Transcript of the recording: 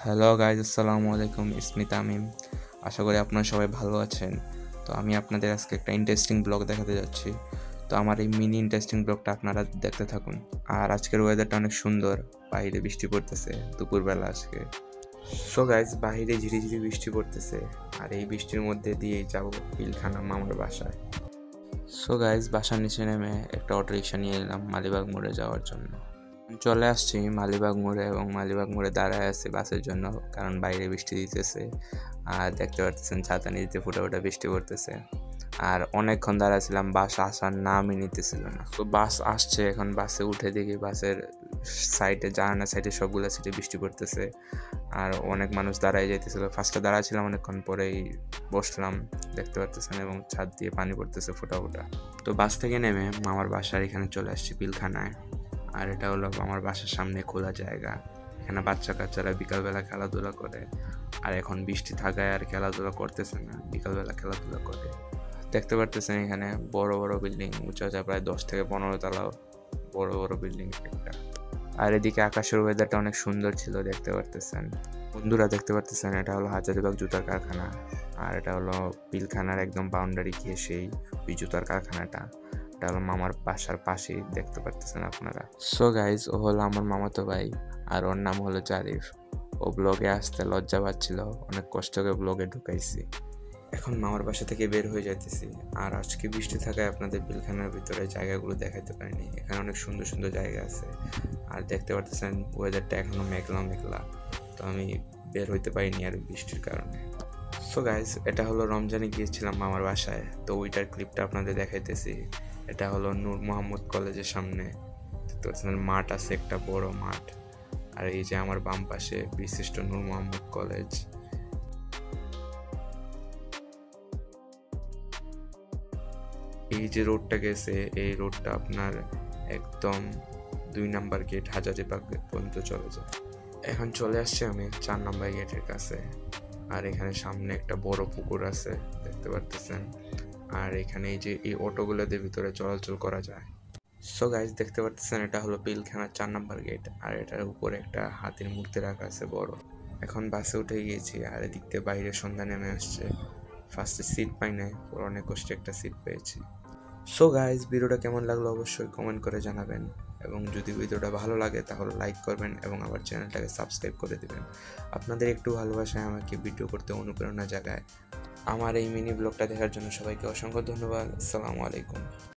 Hello guys, আসসালামু আলাইকুম। ইসমি তামিম। আশা করি আপনারা সবাই ভালো আছেন। তো আমি আপনাদের আজকে একটা ইন্টারেস্টিং ব্লগ দেখাতে যাচ্ছি। তো আমার এই মিনি ইন্টারেস্টিং ব্লগটা আপনারা দেখতে থাকুন। আর আজকের ওয়েদারটা অনেক সুন্দর, বাইরে বৃষ্টি পড়তেছে দুপুরবেলা আজকে। সো গাইজ, বাইরে ঝিরিঝিরি বৃষ্টি পড়তেছে আর এই বৃষ্টির মধ্যে দিয়েই যাব পিলখানা মামার বাসায়। সো গাইজ, বাসার নিচে নেমে একটা অটো রিক্সা নিয়ে এলাম মালিবাগ মোড়ে যাওয়ার জন্য। চলে আসছি মালিবাগ মোড়ে এবং মালিবাগ মোড়ে দাঁড়ায় আছি বাসের জন্য, কারণ বাইরে বৃষ্টি দিতেছে। আর দেখতে পাচ্ছেন ছাতা নিতে ফুটা ফুটা বৃষ্টি পড়তেছে। আর অনেকক্ষণ দাঁড়াছিলাম, বাস আসার নামই নিতেছিল না। তো বাস আসছে, এখন বাসে উঠে দেখি বাসের সাইডে, জানানা সাইডে সবগুলো সিটে বৃষ্টি পড়তেছে। আর অনেক মানুষ দাঁড়ায় যাইতেছিল। ফার্স্টে দাঁড়াছিলাম, অনেকক্ষণ পরেই বসলাম, দেখতে পাচ্ছেন, এবং ছাদ দিয়ে পানি পড়তেছে ফোটা ফোটা। তো বাস থেকে নেমে মামার বাসার এখানে চলে আসছি পিলখানায়। আর এটা হলো আমার বাসার সামনে খোলা জায়গা। এখানে বাচ্চা কাচ্চারা বিকালবেলা খেলাধুলা করে। আর এখন বৃষ্টি থাকায় আর খেলাধুলা করতেছে না, বিকালবেলা খেলাধুলা করে। দেখতে পারতেছেন এখানে বড় বড় বিল্ডিং, উঁচা প্রায় 10 থেকে 15 তলা বড় বড় বিল্ডিং একটা। আর এদিকে আকাশের ওয়েদারটা অনেক সুন্দর ছিল, দেখতে পারতেছেন। বন্ধুরা দেখতে পারতেছেন, এটা হলো হাজারীবাগ জুতার কারখানা। আর এটা হলো পিলখানার একদম বাউন্ডারি গিয়ে সেই ওই জুতার কারখানাটা। এটা হলো মামার বাসার পাশেই, দেখতে পারতেছেন আপনারা। সো গাইজ, ও হলো আমার মামাতো ভাই, আর ওর নাম হলো জারিফ। ও ব্লগে আসতে লজ্জা পাচ্ছিল, অনেক কষ্ট করে ব্লগে ঢুকাইছি। এখন মামার বাসা থেকে বের হয়ে যাইতেছি। আর আজকে বৃষ্টি থাকায় আপনাদের পিলখানার ভিতরে জায়গাগুলো দেখাতে পারিনি। এখানে অনেক সুন্দর সুন্দর জায়গা আছে। আর দেখতে পারতেছেন ওয়েদারটা এখনও মেঘলা মেঘলা। তো আমি বের হইতে পারিনি আর বৃষ্টির কারণে। সো গাইজ, এটা হলো রমজানে গিয়েছিলাম মামার বাসায়, তো ওইটার ক্লিপটা আপনাদের দেখাইতেছি। এটা হলো নূর মোহাম্মদ কলেজের সামনে, দেখতে পাচ্ছেন মাঠ আছে, একটা বড় মাঠ। আর এই যে আমার বাম পাশে বিশিষ্ট নূর মোহাম্মদ কলেজ। এই যে রোডটা গেছে, এই রোডটা আপনার একদম 2 নাম্বার গেট হাজারীবাগ পর্যন্ত চলে যায়। এখন চলে আসছি আমি 4 নাম্বার গেটের কাছে। আর এখানে সামনে একটা বড় পুকুর আছে, দেখতে পারতেছেন। আর এখানে এই যে এই অটোগুলোদের ভিতরে চলাচল করা যায়। সো গাইজ, দেখতে পারতেছেন এটা হলো পিলখানার 4 নাম্বার গেট। আর এটার উপরে একটা হাতির মূর্তি রাখা আছে বড়। এখন বাসে উঠে গিয়েছি, আর এদিক থেকে বাইরে সন্ধ্যা নেমে আসছে। ফার্স্টে সিট পাই নাই, পর অনেক কষ্টে একটা সিট পেয়েছি। সো গাইজ, ভিডিওটা কেমন লাগলো অবশ্যই কমেন্ট করে জানাবেন। এবং যদি ভিডিওটা ভালো লাগে তাহলে লাইক করবেন এবং আমার চ্যানেলটাকে সাবস্ক্রাইব করে দেবেন। আপনাদের একটু ভালোবাসায় আমাকে ভিডিও করতে অনুপ্রেরণা জাগায়। আমার এই মিনি ব্লগটা দেখার জন্য সবাইকে অসংখ্য ধন্যবাদ। আসসালামু আলাইকুম।